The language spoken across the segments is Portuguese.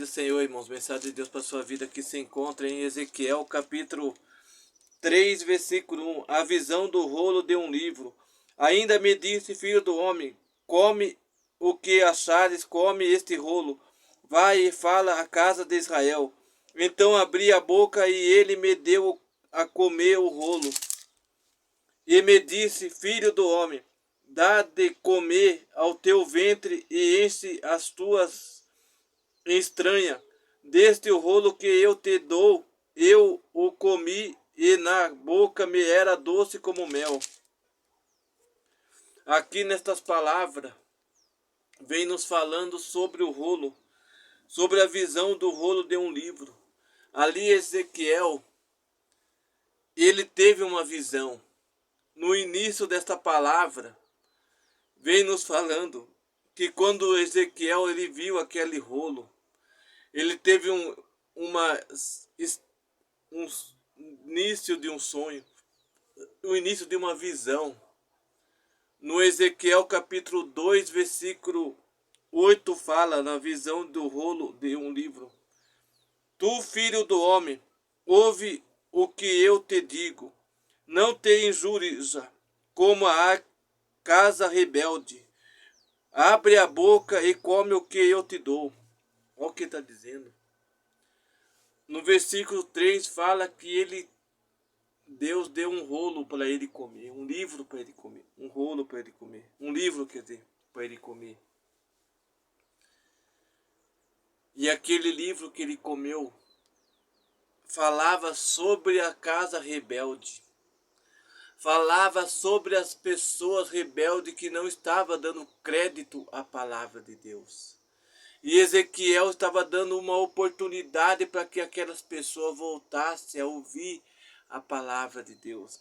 Senhor, irmãos, mensagem de Deus para a sua vida que se encontra em Ezequiel, capítulo 3, versículo 1. A visão do rolo de um livro. Ainda me disse, filho do homem, come o que achares, come este rolo. Vai e fala à casa de Israel. Então abri a boca e ele me deu a comer o rolo. E me disse, filho do homem, dá de comer ao teu ventre e enche as tuas estranha. Deste o rolo que eu te dou, eu o comi e na boca me era doce como mel. Aqui nestas palavras, vem nos falando sobre o rolo, sobre a visão do rolo de um livro. Ali Ezequiel, ele teve uma visão. No início desta palavra, vem nos falando que quando Ezequiel ele viu aquele rolo, ele teve um início de um sonho, o início de uma visão. No Ezequiel capítulo 2, versículo 8 fala na visão do rolo de um livro. Tu, filho do homem, ouve o que eu te digo. Não te injuries como a casa rebelde. Abre a boca e come o que eu te dou. Olha o que está dizendo. No versículo 3 fala que Deus deu um rolo para ele comer, um livro para ele comer, um rolo para ele comer, um livro, quer dizer, para ele comer. E aquele livro que ele comeu falava sobre a casa rebelde, falava sobre as pessoas rebeldes que não estavam dando crédito à palavra de Deus. E Ezequiel estava dando uma oportunidade para que aquelas pessoas voltassem a ouvir a palavra de Deus.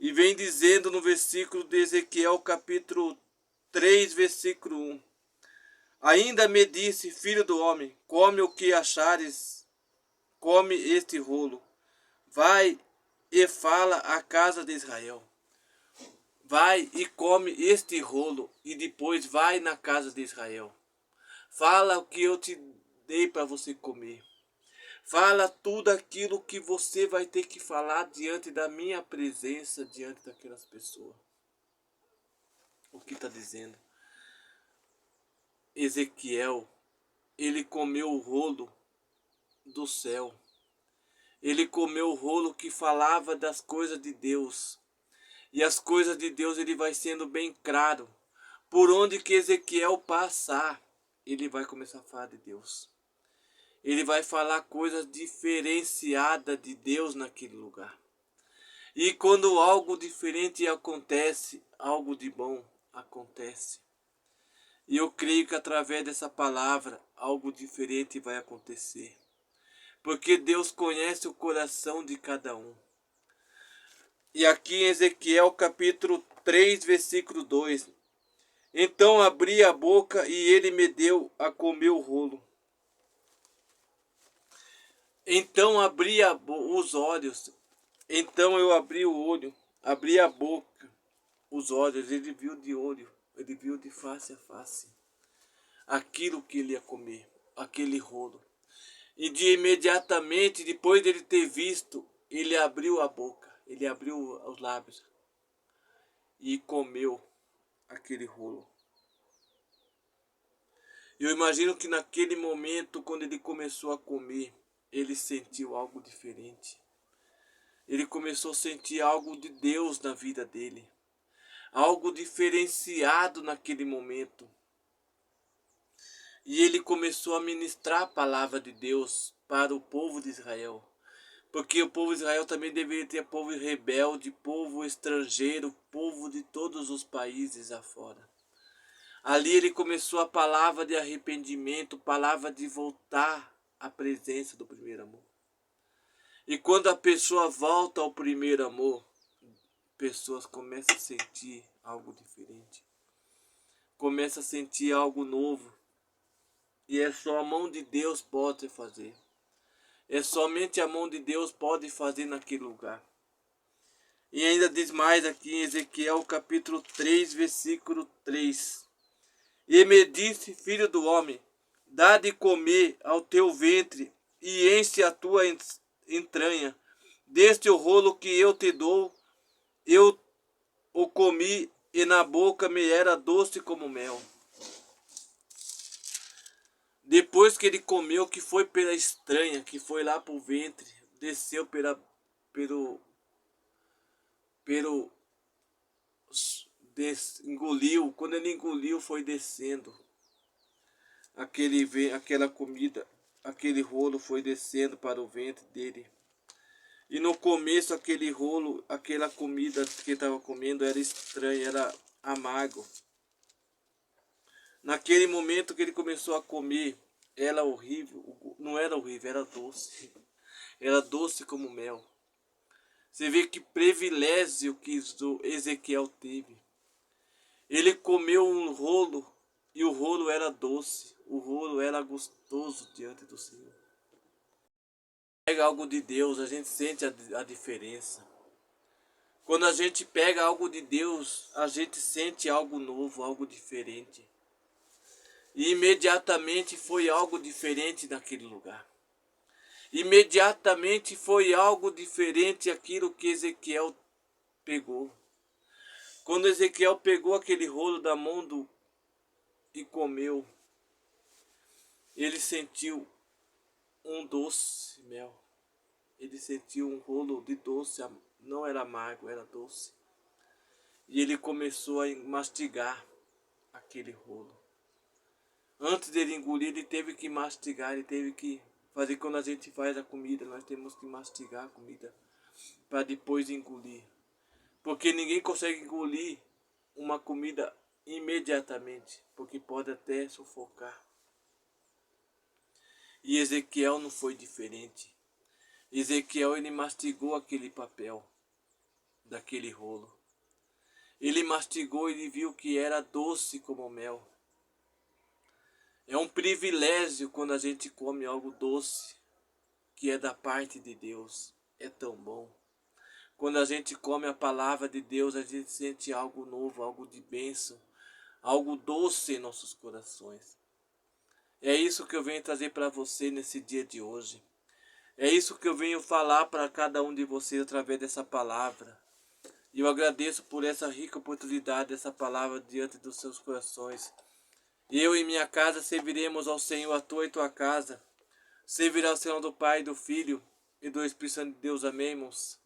E vem dizendo no versículo de Ezequiel, capítulo 3, versículo 1. Ainda me disse, filho do homem, come o que achares, come este rolo. Vai e fala à casa de Israel. Vai e come este rolo e depois vai na casa de Israel. Fala o que eu te dei para você comer. Fala tudo aquilo que você vai ter que falar diante da minha presença, diante daquelas pessoas. O que está dizendo? Ezequiel, ele comeu o rolo do céu. Ele comeu o rolo que falava das coisas de Deus. E as coisas de Deus ele vai sendo bem claro. Por onde que Ezequiel passar, ele vai começar a falar de Deus. Ele vai falar coisas diferenciadas de Deus naquele lugar. E quando algo diferente acontece, algo de bom acontece. E eu creio que através dessa palavra, algo diferente vai acontecer. Porque Deus conhece o coração de cada um. E aqui em Ezequiel capítulo 3, versículo 2. Então abri a boca e ele me deu a comer o rolo. Então abri os olhos. Então eu abri o olho, abri a boca, os olhos. Ele viu de olho, ele viu de face a face aquilo que ele ia comer, aquele rolo. E de imediatamente, depois dele ter visto, ele abriu a boca, ele abriu os lábios e comeu aquele rolo. Eu imagino que naquele momento, quando ele começou a comer, ele sentiu algo diferente. Ele começou a sentir algo de Deus na vida dele. Algo diferenciado naquele momento. E ele começou a ministrar a palavra de Deus para o povo de Israel. Porque o povo de Israel também deveria ter povo rebelde, povo estrangeiro, povo de todos os países afora. Ali ele começou a palavra de arrependimento, palavra de voltar à presença do primeiro amor. E quando a pessoa volta ao primeiro amor, pessoas começam a sentir algo diferente. Começam a sentir algo novo. E é só a mão de Deus pode fazer. É somente a mão de Deus pode fazer naquele lugar. E ainda diz mais aqui em Ezequiel capítulo 3, versículo 3. E me disse, filho do homem, dá de comer ao teu ventre e enche a tua entranha. Deste o rolo que eu te dou, eu o comi e na boca me era doce como mel. Depois que ele comeu, que foi pela estranha, que foi lá pro ventre, desceu pelo, pelo, engoliu. Quando ele engoliu, foi descendo. Aquela comida, aquele rolo foi descendo para o ventre dele. E no começo aquele rolo, aquela comida que ele estava comendo era estranha, era amargo. Naquele momento que ele começou a comer, era horrível, não era horrível, era doce. Era doce como mel. Você vê que privilégio que Ezequiel teve. Ele comeu um rolo e o rolo era doce, o rolo era gostoso diante do Senhor. Pega algo de Deus, a gente sente a diferença. Quando a gente pega algo de Deus, a gente sente algo novo, algo diferente. E imediatamente foi algo diferente naquele lugar. Imediatamente foi algo diferente aquilo que Ezequiel pegou. Quando Ezequiel pegou aquele rolo da mão e comeu, ele sentiu um doce mel. Ele sentiu um rolo de doce, não era amargo, era doce. E ele começou a mastigar aquele rolo. Antes dele engolir, ele teve que mastigar, ele teve que fazer. Quando a gente faz a comida, nós temos que mastigar a comida para depois engolir. Porque ninguém consegue engolir uma comida imediatamente, porque pode até sufocar. E Ezequiel não foi diferente. Ezequiel, ele mastigou aquele papel daquele rolo. Ele mastigou e ele viu que era doce como mel. É um privilégio quando a gente come algo doce, que é da parte de Deus. É tão bom. Quando a gente come a palavra de Deus, a gente sente algo novo, algo de bênção, algo doce em nossos corações. É isso que eu venho trazer para você nesse dia de hoje. É isso que eu venho falar para cada um de vocês através dessa palavra. E eu agradeço por essa rica oportunidade, dessa palavra diante dos seus corações. Eu e minha casa serviremos ao Senhor, a tua e tua casa. Servirá ao Senhor do Pai, do Filho e do Espírito Santo de Deus. Amém, irmãos?